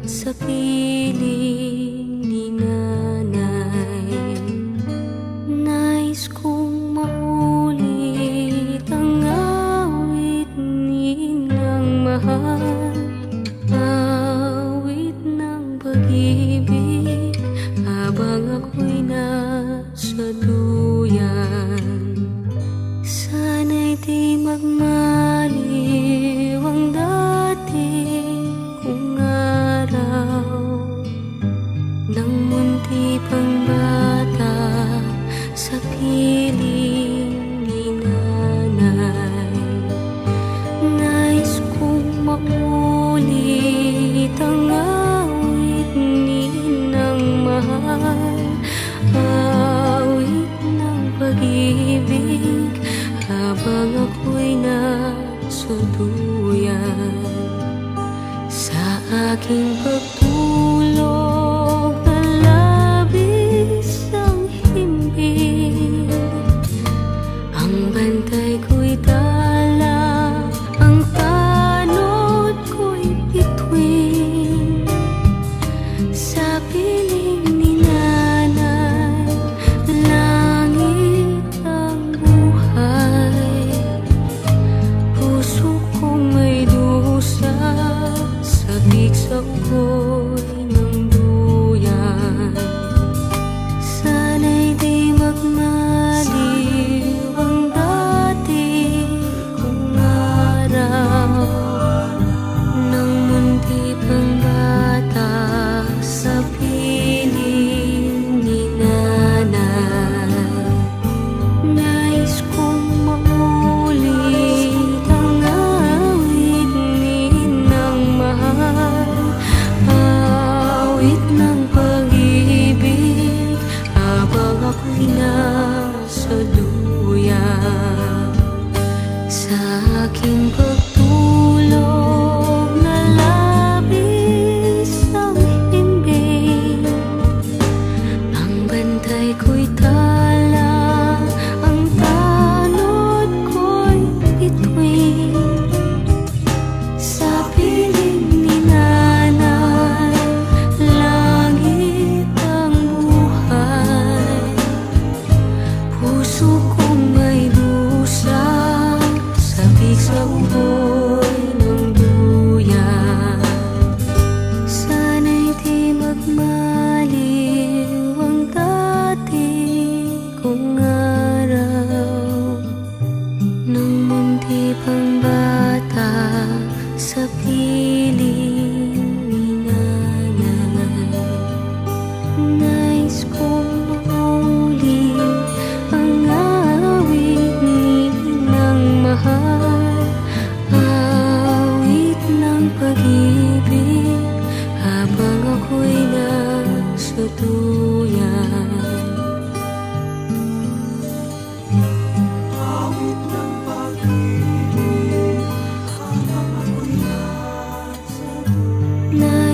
sa piling ni nanay. Nais kong maulit ang awit ni Inang mahal, awit ng pag-ibig habang ako'y nasa duyan. Sana'y di magmaliw ang dating kong araw, nang munti pang bata sa piling ni nanay. Nais kong maulit ang awit ni Inang mahal, awit ng pag-ibig habang ako'y nasa duyan. Sa aking pagtulog na labis ang himbing, ang bantay ko'y dala, ang tanod ko'y bituin. Sa piling ni nanay, langit ang buhay. Puso kong may dusa, sabik sa ukoy ng duyan. Sana'y di magmaliw ang dating kong araw, nang munti pang bata sa piling ni nanay. Nais kong maulit ang awit ni Inang mahal, awit ng pag-ibig habang ako'y nasa duyan. Sa aking pagtulog na labis ang himbing, ang bantay ko'y tala, ang tanod ko'y bituin. Sa piling ni nanay, langit ang buhay. Puso kong may dusa, sabik sa uboy ng duyan. Sana'y di magmaliw ang dating kong araw, nang munti pang bata sa piling ni nanay. Nais kong maulit ang awit ni Inang mahal, awit ng pag-ibig habang ako'y nasa duyan. Awit ng pag-ibig habang ako'y nasa duyan.